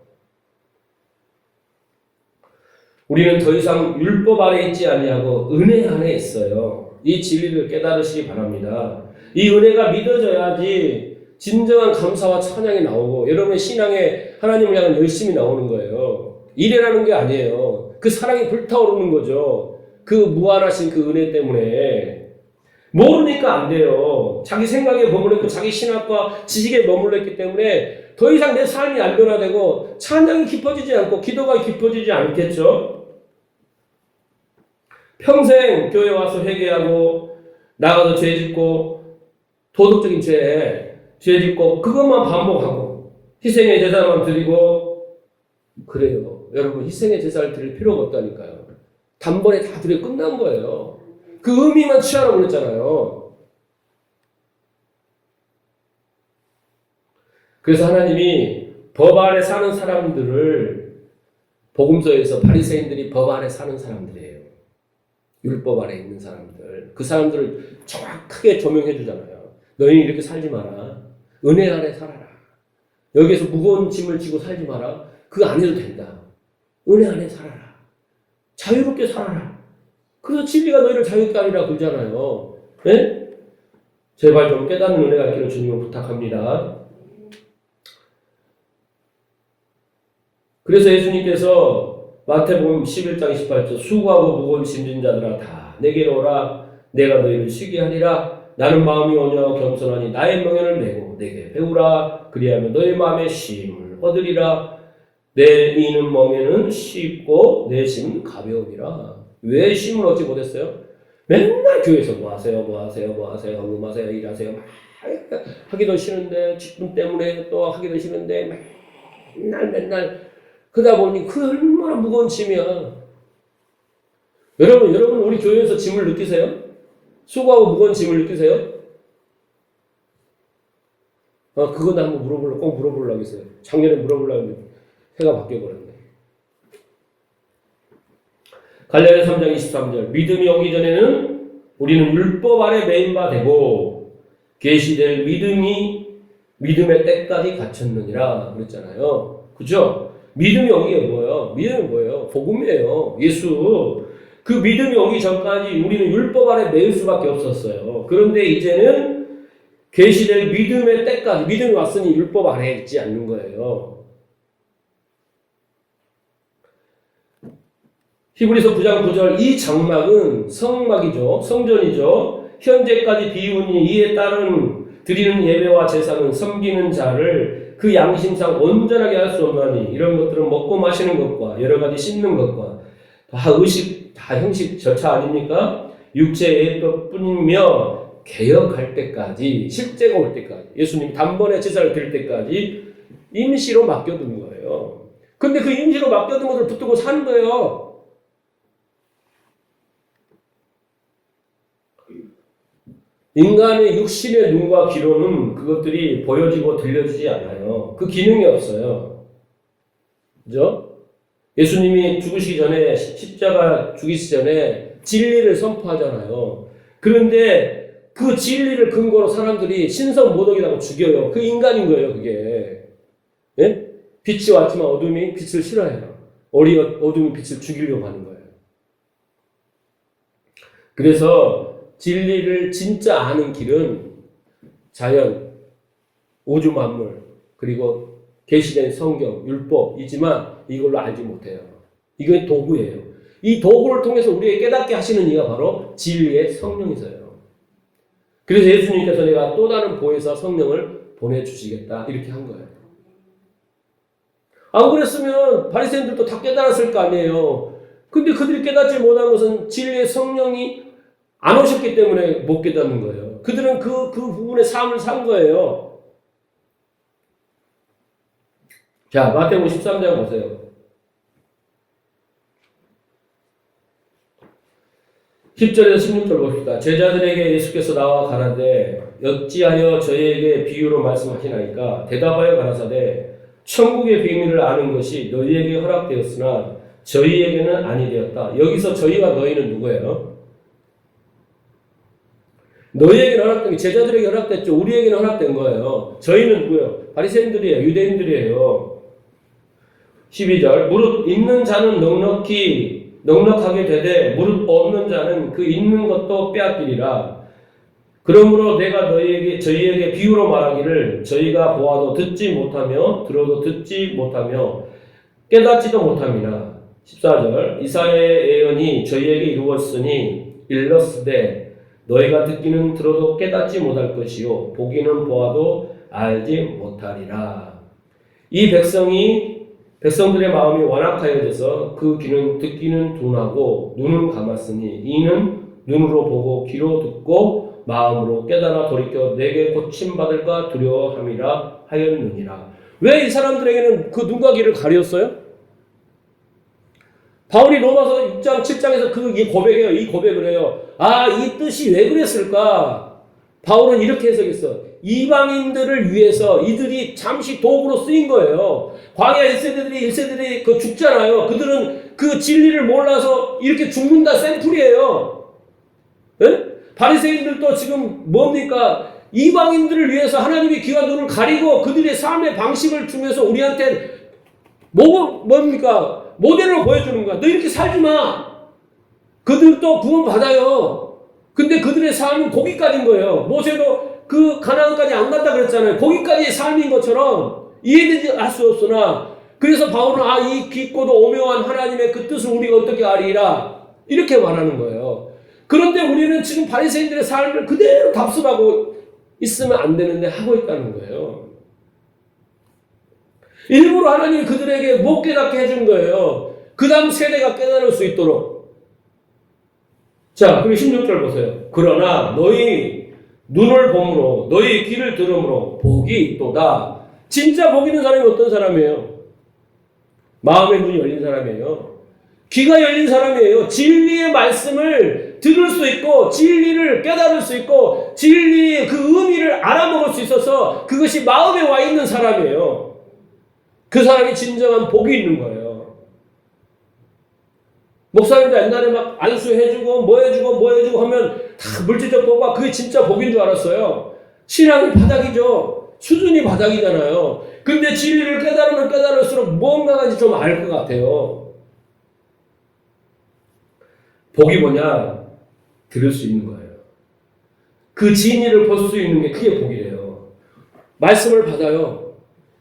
우리는 더 이상 율법 아래 있지 아니하고 은혜 안에 있어요. 이 진리를 깨달으시기 바랍니다. 이 은혜가 믿어져야지 진정한 감사와 찬양이 나오고 여러분의 신앙에 하나님을 향한 열심이 나오는 거예요. 이래라는 게 아니에요. 그 사랑이 불타오르는 거죠. 그 무한하신 그 은혜 때문에. 모르니까 안 돼요. 자기 생각에 머물렀고 자기 신학과 지식에 머물렀기 때문에 더 이상 내 삶이 안 변화되고 찬양이 깊어지지 않고 기도가 깊어지지 않겠죠. 평생 교회 와서 회개하고 나가서 죄 짓고 도덕적인 죄 짓고 그것만 반복하고 희생의 제사만 드리고 그래요. 여러분 희생의 제사를 드릴 필요가 없다니까요. 단번에 다 드려 끝난 거예요. 그 의미만 취하라고 그랬잖아요. 그래서 하나님이 법 아래 사는 사람들을 복음서에서 바리새인들이 법 아래 사는 사람들이에요. 율법 아래 있는 사람들. 그 사람들을 정확하게 조명해 주잖아요. 너희는 이렇게 살지 마라. 은혜 아래 살아라. 여기에서 무거운 짐을 지고 살지 마라. 그거 안 해도 된다. 은혜 안에 살아라. 자유롭게 살아라. 그래서 진리가 너희를 자유롭게 하리라 그러잖아요. 네? 제발 좀 깨닫는 은혜가 있기를 주님을 부탁합니다. 그래서 예수님께서 마태복음 11장 28절 수고하고 무거운 짐진 자들아 다 내게로 오라. 내가 너희를 쉬게 하리라. 나는 마음이 온유하고 겸손하니 나의 명예를 메고 내게 배우라. 그리하면 너희 마음에 쉼을 얻으리라. 내 이는 멍에는 쉽고 내 짐은 가벼우니라. 왜 쉼을 얻지 못했어요? 맨날 교회에서 뭐 하세요 헌금하세요 일하세요 막 하기도 싫은데 직분 때문에 또 하기도 싫은데 맨날 그러다 보니 그 얼마나 무거운 짐이야. 여러분 우리 교회에서 짐을 느끼세요? 수고하고 무거운 짐을 느끼세요? 그건 한번 꼭 물어보려고 했어요. 작년에 물어보려고 했는데 해가 바뀌어버렸네. 갈라디아 3장 23절 믿음이 오기 전에는 우리는 율법 아래 매인 바 되고 계시될 믿음의 때까지 갇혔느니라 그랬잖아요. 그죠? 믿음이 오기 게 뭐예요? 믿음이 뭐예요? 복음이에요. 예수. 그 믿음이 오기 전까지 우리는 율법 아래 매일 수밖에 없었어요. 그런데 이제는 계시될 믿음의 때까지 믿음이 왔으니 율법 아래에 있지 않는 거예요. 히브리서 9장 9절 이 장막은 성막이죠. 성전이죠. 현재까지 비우니 이에 따른 드리는 예배와 제사는 섬기는 자를 그 양심상 온전하게 할 수 없나니 이런 것들은 먹고 마시는 것과 여러 가지 씻는 것과 다 의식, 다 형식 절차 아닙니까? 육체의 예법뿐이며 개혁할 때까지, 실제가 올 때까지, 예수님이 단번에 제사를 드릴 때까지 임시로 맡겨둔 거예요. 근데 그 임시로 맡겨둔 것을 붙들고 사는 거예요. 인간의 육신의 눈과 귀로는 그것들이 보여지고 들려지지 않아요. 그 기능이 없어요. 그죠? 예수님이 죽으시기 전에, 십자가 죽이시기 전에 진리를 선포하잖아요. 그런데 그 진리를 근거로 사람들이 신성 모독이라고 죽여요. 그 인간인 거예요, 그게. 예? 빛이 왔지만 어둠이 빛을 싫어해요. 어둠이 빛을 죽이려고 하는 거예요. 그래서 진리를 진짜 아는 길은 자연, 우주 만물, 그리고 계시된 성경, 율법이지만 이걸로 알지 못해요. 이건 도구예요. 이 도구를 통해서 우리에게 깨닫게 하시는 이가 바로 진리의 성령이세요. 그래서 예수님께서 내가 또 다른 보혜사 성령을 보내주시겠다 이렇게 한 거예요. 안 그랬으면 바리새인들도 다 깨달았을 거 아니에요. 근데 그들이 깨닫지 못한 것은 진리의 성령이 안 오셨기 때문에 못 깨닫는 거예요. 그들은 그 부분의 삶을 산 거예요. 자, 마태복음 13장 보세요. 10절에서 16절 봅시다. 제자들에게 예수께서 나와 가라되 어찌하여 저희에게 비유로 말씀하시나이까? 대답하여 가라사대 천국의 비밀을 아는 것이 너희에게 허락되었으나 저희에게는 아니 되었다. 여기서 저희와 너희는 누구예요? 너희에게는 허락된 게 제자들에게 허락됐죠. 우리에게는 허락된 거예요. 저희는 누구예요? 바리새인들이에요. 유대인들이에요. 12절 무릇 있는 자는 넉넉하게 되되 무릇 없는 자는 그 있는 것도 빼앗기리라. 그러므로 내가 저희에게 비유로 말하기를 저희가 보아도 듣지 못하며 들어도 듣지 못하며 깨닫지도 못함이라. 14절 이사야의 예언이 저희에게 이루었으니 일렀으되 너희가 듣기는 들어도 깨닫지 못할 것이요 보기는 보아도 알지 못하리라. 이 백성들의 마음이 완악하여져서 그 귀는 듣기는 둔하고 눈은 감았으니 이는 눈으로 보고 귀로 듣고 마음으로 깨달아 돌이켜 내게 고침받을까 두려워함이라 하였느니라. 왜 이 사람들에게는 그 눈과 귀를 가렸어요? 바울이 로마서 6장 7장에서 고백해요. 이 고백을 해요. 이 뜻이 왜 그랬을까? 바울은 이렇게 해석했어. 이방인들을 위해서 이들이 잠시 도구로 쓰인 거예요. 광야 1세들이 그 죽잖아요. 그들은 그 진리를 몰라서 이렇게 죽는다 샘플이에요. 네? 바리새인들도 지금 뭡니까? 이방인들을 위해서 하나님이 귀와 눈을 가리고 그들의 삶의 방식을 주면서 우리한테 뭡니까? 모델을 보여주는 거야. 너 이렇게 살지 마. 그들도 구원 받아요. 근데 그들의 삶은 거기까지인 거예요. 모세도 그 가나안까지 안 간다 그랬잖아요. 거기까지의 삶인 것처럼 이해되지 할 수 없으나 그래서 바울은 이 깊고도 오묘한 하나님의 그 뜻을 우리가 어떻게 아리라 이렇게 말하는 거예요. 그런데 우리는 지금 바리새인들의 삶을 그대로 답습하고 있으면 안 되는데 하고 있다는 거예요. 일부러 하나님이 그들에게 못 깨닫게 해준 거예요. 그 다음 세대가 깨달을 수 있도록. 자, 그리고 16절 보세요. 그러나 너희 눈을 봄으로 너희 귀를 들음으로 복이 있도다. 진짜 복 있는 사람이 어떤 사람이에요? 마음의 눈이 열린 사람이에요. 귀가 열린 사람이에요. 진리의 말씀을 들을 수 있고 진리를 깨달을 수 있고 진리의 그 의미를 알아먹을 수 있어서 그것이 마음에 와 있는 사람이에요. 그 사람이 진정한 복이 있는 거예요. 목사님도 옛날에 막 안수해주고 뭐 해주고 하면 다 물질적 복과 그게 진짜 복인 줄 알았어요. 신앙이 바닥이죠. 수준이 바닥이잖아요. 근데 진리를 깨달으면 깨달을수록 뭔가가 좀 알 것 같아요. 복이 뭐냐? 들을 수 있는 거예요. 그 진리를 볼 수 있는 게 그게 복이래요. 말씀을 받아요.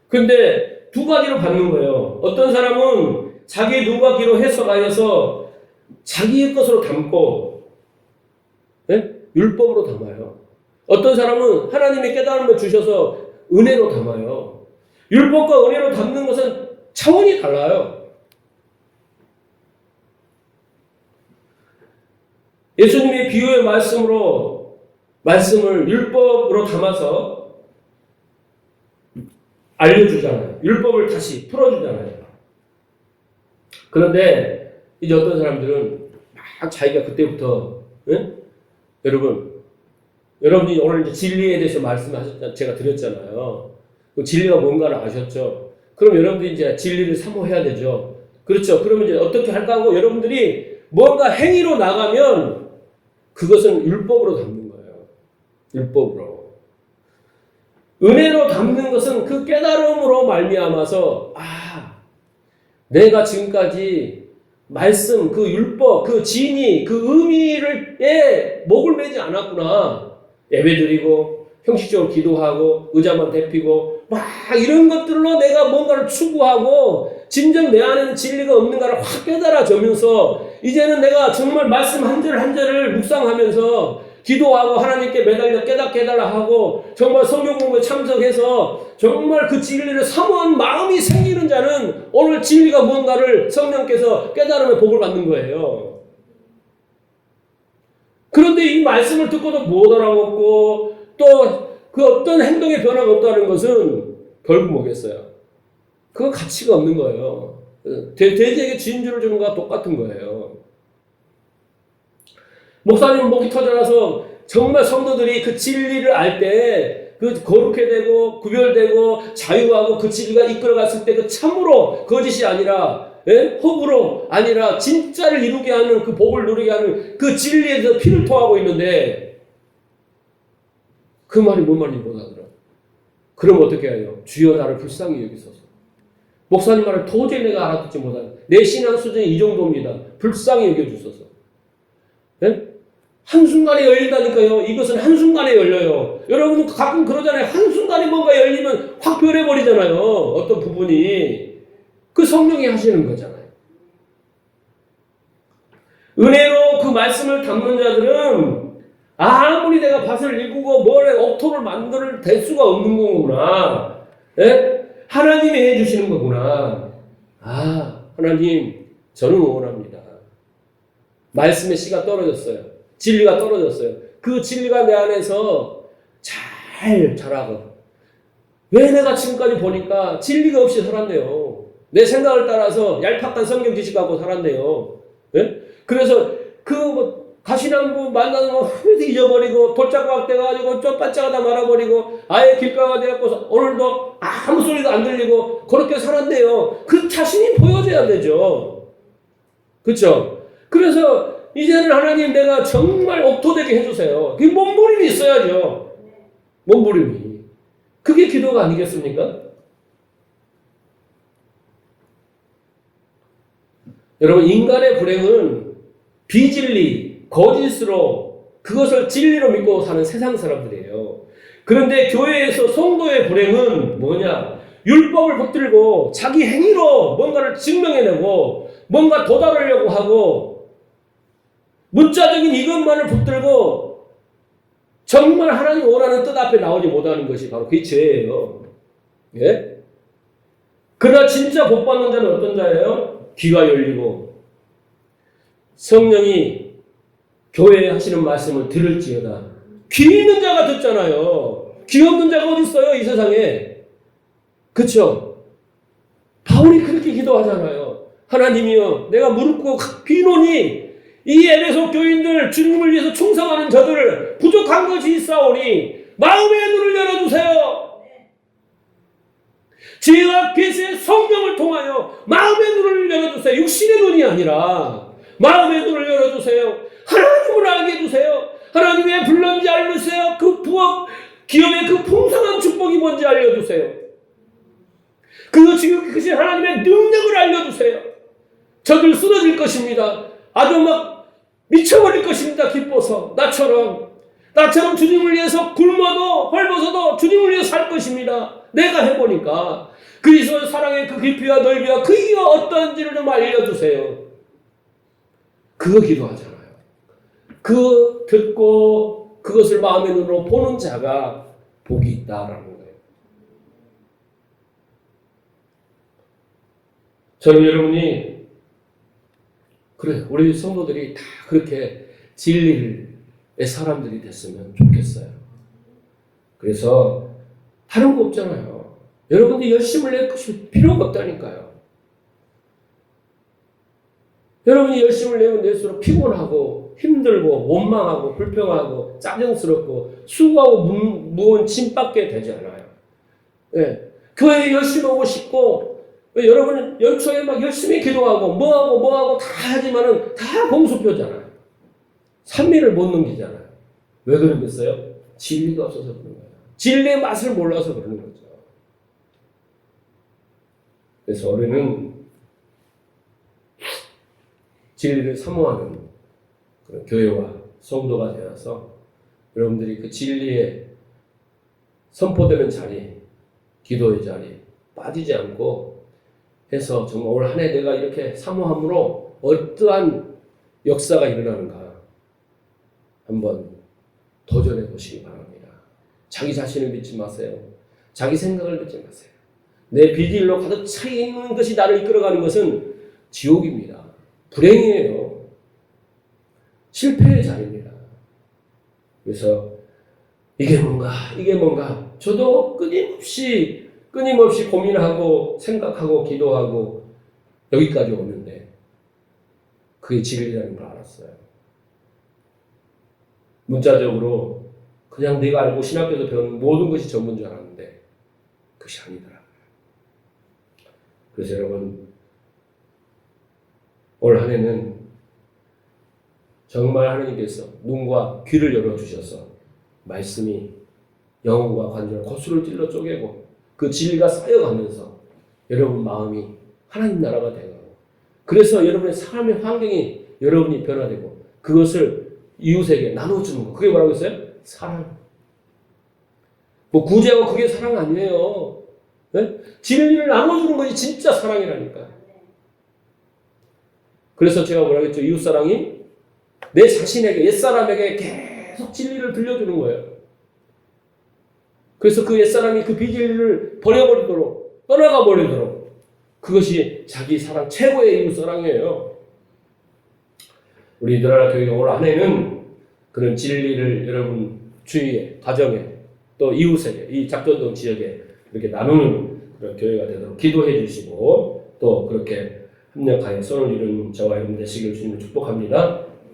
근데 두 가지로 받는 거예요. 어떤 사람은 자기의 눈과 귀로 해석하여서 자기의 것으로 담고 네? 율법으로 담아요. 어떤 사람은 하나님의 깨달음을 주셔서 은혜로 담아요. 율법과 은혜로 담는 것은 차원이 달라요. 예수님이 비유의 말씀을 율법으로 담아서 알려주잖아요. 율법을 다시 풀어주잖아요. 그런데 이제 어떤 사람들은 막 자기가 그때부터 여러분이 오늘 이제 진리에 대해서 말씀하셨잖아요. 제가 드렸잖아요. 그 진리가 뭔가를 아셨죠? 그럼 여러분들이 이제 진리를 사모해야 되죠. 그렇죠? 그러면 이제 어떻게 할까 하고 여러분들이 뭔가 행위로 나가면 그것은 율법으로 담는 거예요. 율법으로. 은혜로 담는 것은 그 깨달음으로 말미암아서 내가 지금까지 말씀, 그 율법, 그 진리, 그 의미에 목을 매지 않았구나. 예배드리고 형식적으로 기도하고 의자만 대피고 막 이런 것들로 내가 뭔가를 추구하고 진정 내 안에는 진리가 없는가를 확 깨달아지면서 이제는 내가 정말 말씀 한 절 한 절을 묵상하면서 기도하고 하나님께 매달려 깨닫게 해달라 하고 정말 성경 공부에 참석해서 정말 그 진리를 사모한 마음이 생기는 자는 오늘 진리가 뭔가를 성령께서 깨달음의 복을 받는 거예요. 그런데 이 말씀을 듣고도 못 알아먹고 또 그 어떤 행동의 변화가 없다는 것은 결국 뭐겠어요? 그거 가치가 없는 거예요. 돼지에게 진주를 주는 것과 똑같은 거예요. 목사님 목이 터져나서 정말 성도들이 그 진리를 알 때 그 거룩해 되고 구별되고 자유하고 그 진리가 이끌어갔을 때 그 참으로 거짓이 아니라 허구로 아니라 진짜를 이루게 하는 그 복을 누리게 하는 그 진리에서 피를 토하고 있는데 그 말이 뭔 말인지 못 알아들어. 그럼 어떻게 해요? 주여 나를 불쌍히 여기소서. 목사님 말을 도저히 내가 알아듣지 못하는 내 신앙 수준이 이 정도입니다. 불쌍히 여겨주소서. 한순간에 열린다니까요. 이것은 한순간에 열려요. 여러분 가끔 그러잖아요. 한순간에 뭔가 열리면 확 변해버리잖아요. 어떤 부분이. 그 성령이 하시는 거잖아요. 은혜로 그 말씀을 담는 자들은 아무리 내가 밭을 일구고 뭐래 옥토를 만들 될 수가 없는 거구나. 하나님이 해주시는 거구나. 하나님 저는 응원합니다. 말씀의 씨가 떨어졌어요. 진리가 떨어졌어요. 그 진리가 내 안에서 잘 자라고. 왜 내가 지금까지 보니까 진리가 없이 살았네요. 내 생각을 따라서 얄팍한 성경 지식 갖고 살았네요. 그래서 가시나무 만나면 잊어버리고 돌짝박 돼가지고 쫓바짝하다 말아버리고 아예 길가가 돼갖고 오늘도 아무 소리도 안 들리고 그렇게 살았네요. 그 자신이 보여져야 되죠. 그렇죠? 그래서 이제는 하나님 내가 정말 옥토되게 해주세요. 그 몸부림이 있어야죠. 몸부림이. 그게 기도가 아니겠습니까? 여러분 인간의 불행은 비진리, 거짓으로 그것을 진리로 믿고 사는 세상 사람들이에요. 그런데 교회에서 성도의 불행은 뭐냐? 율법을 붙들고 자기 행위로 뭔가를 증명해내고 뭔가 도달하려고 하고 문자적인 이것만을 붙들고 정말 하나님 원하는 뜻 앞에 나오지 못하는 것이 바로 그게 죄예요. 예? 그러나 진짜 복 받는 자는 어떤 자예요? 귀가 열리고 성령이 교회에 하시는 말씀을 들을지어다. 귀 있는 자가 듣잖아요. 귀 없는 자가 어디 있어요 이 세상에. 그렇죠? 바울이 그렇게 기도하잖아요. 하나님이여 내가 무릎 꿇고 비노니 이 에베소 교인들 주님을 위해서 충성하는 저들을 부족한 것이 있사오니 마음의 눈을 열어주세요. 지혜와 계시의 성령을 통하여 마음의 눈을 열어주세요. 육신의 눈이 아니라 마음의 눈을 열어주세요. 하나님을 알게 해주세요. 하나님의 불런지 알려주세요. 그 부엌 기업의 그 풍성한 축복이 뭔지 알려주세요. 그것이 하나님의 능력을 알려주세요. 저들 쓰러질 것입니다. 아주 막 미쳐버릴 것입니다. 기뻐서 나처럼 주님을 위해서 굶어도 헐벗어도 주님을 위해서 살 것입니다. 내가 해보니까 그리스도의 사랑의 그 깊이와 넓이와 그 이유가 어떠한지를 좀 알려주세요. 그거 기도하잖아요. 그거 듣고 그것을 마음의 눈으로 보는 자가 복이 있다라는 거예요. 저는 여러분이 그래 우리 성도들이 다 그렇게 진리의 사람들이 됐으면 좋겠어요. 그래서 다른 거 없잖아요. 여러분들이 열심을 낼 것이 필요가 없다니까요. 여러분이 열심을 내면 낼수록 피곤하고 힘들고 원망하고 불평하고 짜증스럽고 수고하고 무거운 짐밖에 되지 않아요. 예. 교회에 열심히 오고 싶고 여러분은 연초에 막 열심히 기도하고 뭐하고 다 하지만은 다 공수표잖아요. 산미를 못 넘기잖아요. 왜 그러겠어요? 진리가 없어서 그런 거예요. 진리의 맛을 몰라서 그러는 거죠. 그래서 우리는 진리를 사모하는 그런 교회와 성도가 되어서 여러분들이 그 진리에 선포되는 자리, 기도의 자리 빠지지 않고 해서 정말 올 한 해 내가 이렇게 사모함으로 어떠한 역사가 일어나는가 한번 도전해 보시기 바랍니다. 자기 자신을 믿지 마세요. 자기 생각을 믿지 마세요. 내 비질로 가득 차 있는 것이 나를 이끌어가는 것은 지옥입니다. 불행이에요. 실패의 자리입니다. 그래서 이게 뭔가 저도 끊임없이 고민하고 생각하고 기도하고 여기까지 오는데 그게 진리라는 걸 알았어요. 문자적으로 그냥 내가 알고 신학교에서 배운 모든 것이 전부인 줄 알았는데 그것이 아니더라고요. 그래서 여러분 올 한 해는 정말 하나님께서 눈과 귀를 열어주셔서 말씀이 영혼과 관절을 고수를 찔러 쪼개고 그 진리가 쌓여가면서 여러분 마음이 하나님 나라가 되고 그래서 여러분의 삶의 환경이 여러분이 변화되고 그것을 이웃에게 나눠주는 거. 그게 뭐라고 했어요? 사랑. 뭐 구제하고 그게 사랑 아니에요. 네? 진리를 나눠주는 것이 진짜 사랑이라니까. 그래서 제가 뭐라고 했죠? 이웃사랑이 내 자신에게, 옛사람에게 계속 진리를 들려주는 거예요. 그래서 그 옛사람이 그 비진리를 버려버리도록, 떠나가 버리도록 그것이 자기 사랑, 최고의 이웃사랑이에요. 우리 누나라 교회가 올 한 해는 그런 진리를 여러분 주위에, 가정에, 또 이웃에게, 이 작전동 지역에 이렇게 나누는 그런 교회가 되도록 기도해 주시고 또 그렇게 협력하여 선을 이루는 저와 여러분 되시길 주님을 축복합니다.